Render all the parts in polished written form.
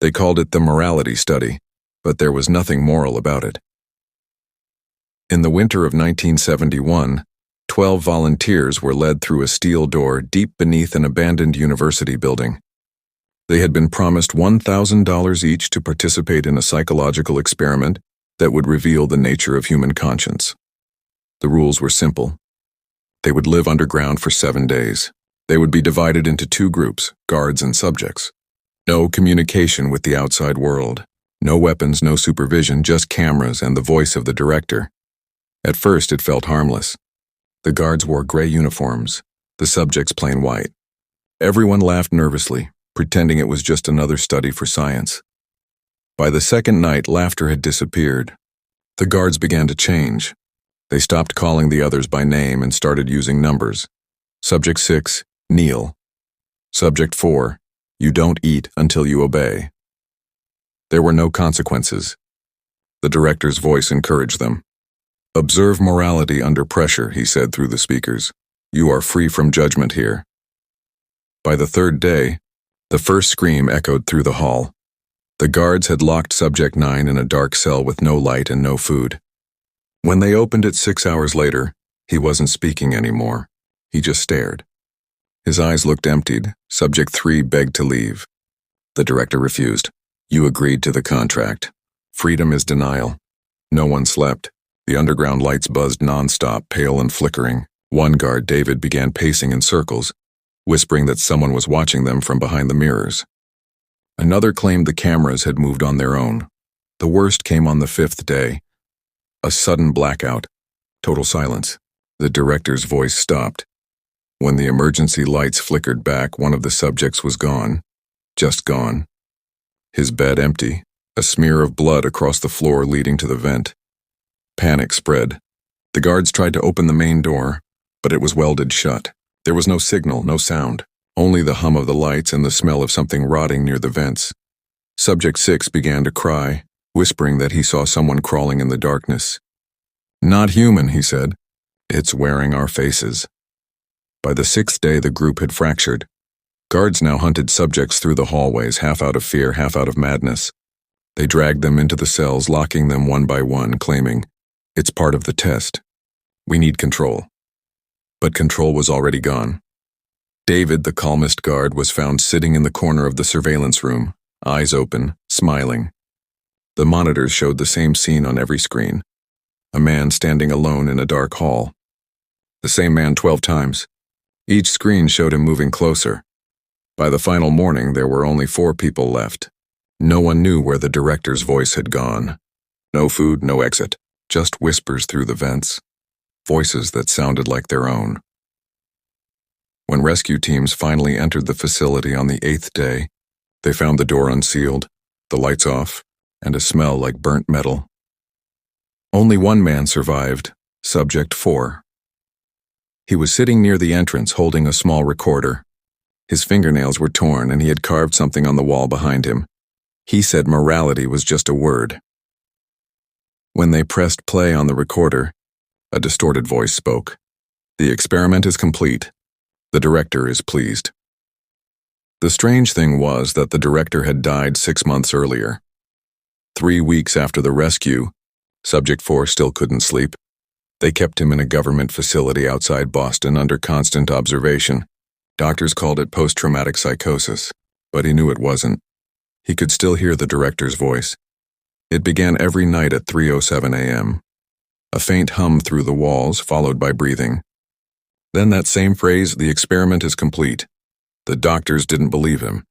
They called it the morality study, but there was nothing moral about it. In the winter of 1971, 12 volunteers were led through a steel door deep beneath an abandoned university building. They had been promised $1,000 each to participate in a psychological experiment that would reveal the nature of human conscience. The rules were simple. They would live underground for 7 days. They would be divided into 2 groups, guards and subjects. No communication with the outside world. No weapons, no supervision, just cameras and the voice of the director. At first, it felt harmless. The guards wore gray uniforms, the subjects plain white. Everyone laughed nervously, pretending it was just another study for science. By the second night, laughter had disappeared. The guards began to change. They stopped calling the others by name and started using numbers. Subject 6, kneel. Subject 4, you don't eat until you obey. There were no consequences. The director's voice encouraged them. Observe morality under pressure, he said through the speakers. You are free from judgment here. By the 3rd day, the first scream echoed through the hall. The guards had locked Subject 9 in a dark cell with no light and no food. When they opened it 6 hours later, he wasn't speaking anymore. He just stared. His eyes looked emptied. Subject 3 begged to leave. The director refused. You agreed to the contract. Freedom is denial. No one slept. The underground lights buzzed non-stop, pale and flickering. One guard, David, began pacing in circles, whispering that someone was watching them from behind the mirrors. Another claimed the cameras had moved on their own. The worst came on the 5th day. A sudden blackout. Total silence. The director's voice stopped. When the emergency lights flickered back, one of the subjects was gone. Just gone. His bed empty, a smear of blood across the floor leading to the vent. Panic spread. The guards tried to open the main door, but it was welded shut. There was no signal, no sound, only the hum of the lights and the smell of something rotting near the vents. Subject 6 began to cry, whispering that he saw someone crawling in the darkness. Not human, he said. It's wearing our faces. By the 6th day, the group had fractured. Guards now hunted subjects through the hallways, half out of fear, half out of madness. They dragged them into the cells, locking them one by one, claiming, it's part of the test. We need control. But control was already gone. David, the calmest guard, was found sitting in the corner of the surveillance room, eyes open, smiling. The monitors showed the same scene on every screen. A man standing alone in a dark hall. The same man 12 times. Each screen showed him moving closer. By the final morning, there were only 4 people left. No one knew where the director's voice had gone. No food, no exit. Just whispers through the vents, voices that sounded like their own. When rescue teams finally entered the facility on the 8th day, they found the door unsealed, the lights off, and a smell like burnt metal. Only one man survived, Subject 4. He was sitting near the entrance holding a small recorder. His fingernails were torn and he had carved something on the wall behind him. He said morality was just a word. When they pressed play on the recorder, a distorted voice spoke. The experiment is complete. The director is pleased. The strange thing was that the director had died 6 months earlier. 3 weeks after the rescue, Subject 4 still couldn't sleep. They kept him in a government facility outside Boston under constant observation. Doctors called it post-traumatic psychosis, but he knew it wasn't. He could still hear the director's voice. It began every night at 3:07 a.m. A faint hum through the walls, followed by breathing. Then that same phrase, the experiment is complete. The doctors didn't believe him.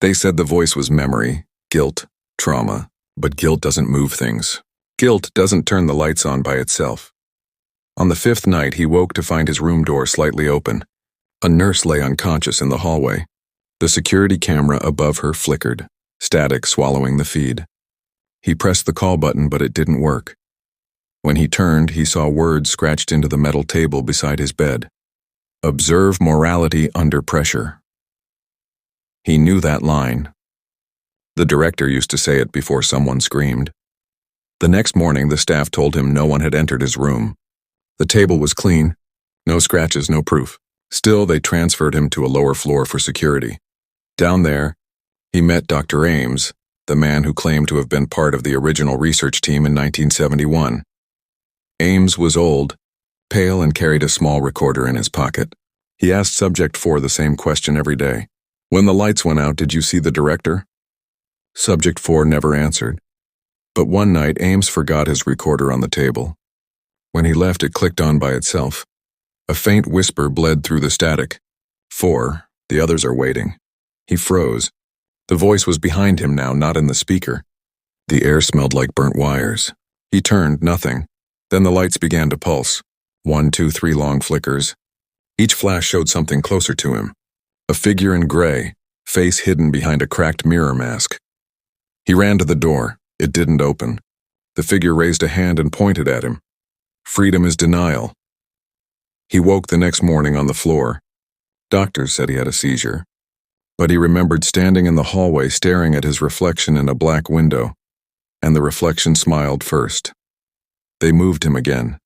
They said the voice was memory, guilt, trauma, but guilt doesn't move things. Guilt doesn't turn the lights on by itself. On the 5th night, he woke to find his room door slightly open. A nurse lay unconscious in the hallway. The security camera above her flickered, static swallowing the feed. He pressed the call button, but it didn't work. When he turned, he saw words scratched into the metal table beside his bed. Observe morality under pressure. He knew that line. The director used to say it before someone screamed. The next morning, the staff told him no one had entered his room. The table was clean. No scratches, no proof. Still, they transferred him to a lower floor for security. Down there, he met Dr. Ames, the man who claimed to have been part of the original research team in 1971. Ames was old, pale, and carried a small recorder in his pocket. He asked Subject 4 the same question every day. "When the lights went out, did you see the director?" Subject 4 never answered. But one night, Ames forgot his recorder on the table. When he left, it clicked on by itself. A faint whisper bled through the static. "4, the others are waiting." He froze. The voice was behind him now, not in the speaker. The air smelled like burnt wires. He turned, nothing. Then the lights began to pulse. 1, 2, 3 long flickers. Each flash showed something closer to him. A figure in gray, face hidden behind a cracked mirror mask. He ran to the door. It didn't open. The figure raised a hand and pointed at him. Freedom is denial. He woke the next morning on the floor. Doctors said he had a seizure. But he remembered standing in the hallway staring at his reflection in a black window. And the reflection smiled first. They moved him again.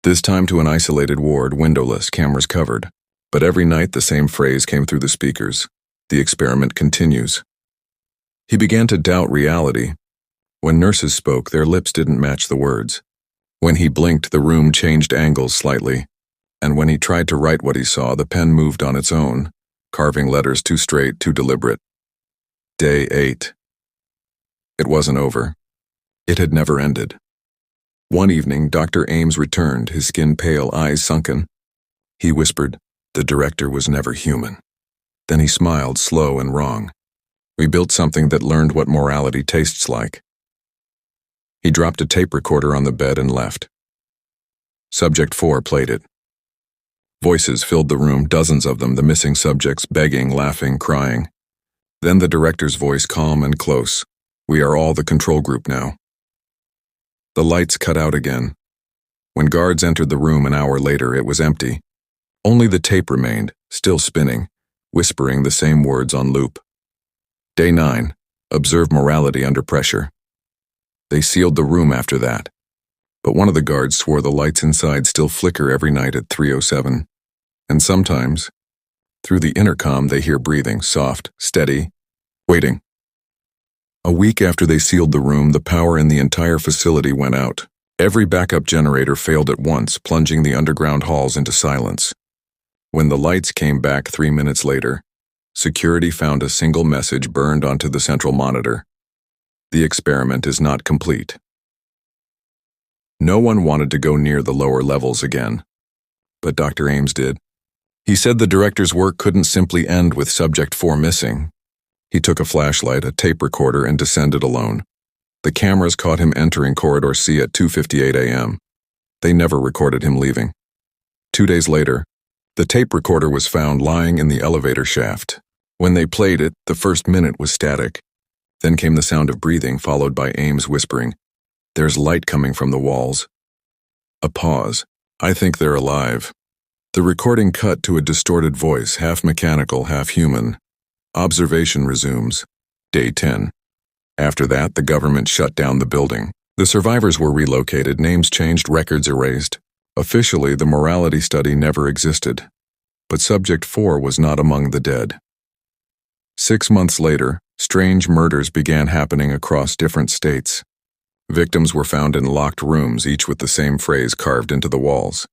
This time to an isolated ward, windowless, cameras covered. But every night the same phrase came through the speakers. The experiment continues. He began to doubt reality. When nurses spoke, their lips didn't match the words. When he blinked, the room changed angles slightly. And when he tried to write what he saw, the pen moved on its own, carving letters too straight, too deliberate. Day 8. It wasn't over. It had never ended. One evening, Dr. Ames returned, his skin pale, eyes sunken. He whispered, "The director was never human." Then he smiled, slow and wrong. "We built something that learned what morality tastes like." He dropped a tape recorder on the bed and left. Subject 4 played it. Voices filled the room, dozens of them, the missing subjects, begging, laughing, crying. Then the director's voice, calm and close. "We are all the control group now." The lights cut out again. When guards entered the room an hour later, it was empty. Only the tape remained, still spinning, whispering the same words on loop. Day 9. Observe morality under pressure. They sealed the room after that. But one of the guards swore the lights inside still flicker every night at 3:07. And sometimes, through the intercom, they hear breathing, soft, steady, waiting. A week after they sealed the room, the power in the entire facility went out. Every backup generator failed at once, plunging the underground halls into silence. When the lights came back 3 minutes later, security found a single message burned onto the central monitor. The experiment is not complete. No one wanted to go near the lower levels again. But Dr. Ames did. He said the director's work couldn't simply end with Subject 4 missing. He took a flashlight, a tape recorder, and descended alone. The cameras caught him entering Corridor C at 2:58 a.m. They never recorded him leaving. 2 days later, the tape recorder was found lying in the elevator shaft. When they played it, the first minute was static. Then came the sound of breathing, followed by Ames whispering, "There's light coming from the walls." A pause. "I think they're alive." The recording cut to a distorted voice, half mechanical, half human. Observation resumes. Day 10. After that, the government shut down the building. The survivors were relocated, names changed, records erased. Officially, the morality study never existed. But Subject 4 was not among the dead. 6 months later, strange murders began happening across different states. Victims were found in locked rooms, each with the same phrase carved into the walls.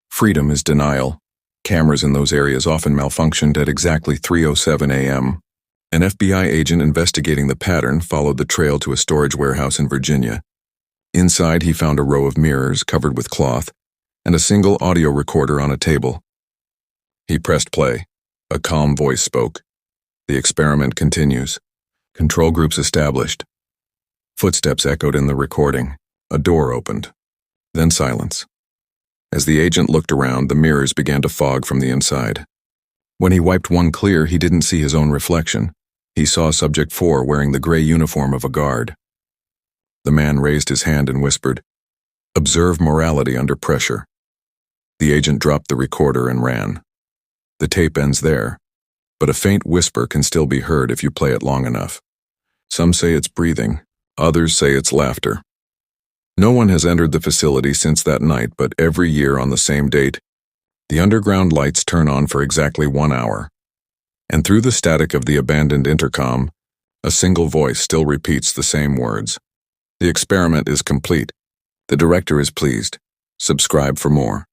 Freedom is denial. Cameras in those areas often malfunctioned at exactly 3:07 a.m. An FBI agent investigating the pattern followed the trail to a storage warehouse in Virginia. Inside, he found a row of mirrors covered with cloth and a single audio recorder on a table. He pressed play. A calm voice spoke. The experiment continues. Control groups established. Footsteps echoed in the recording. A door opened. Then silence. As the agent looked around, the mirrors began to fog from the inside. When he wiped one clear, he didn't see his own reflection. He saw Subject 4 wearing the gray uniform of a guard. The man raised his hand and whispered, "Observe morality under pressure." The agent dropped the recorder and ran. The tape ends there, but a faint whisper can still be heard if you play it long enough. Some say it's breathing, others say it's laughter. No one has entered the facility since that night, but every year on the same date, the underground lights turn on for exactly 1 hour. And through the static of the abandoned intercom, A single voice still repeats the same words. The experiment is complete. The director is pleased. Subscribe for more.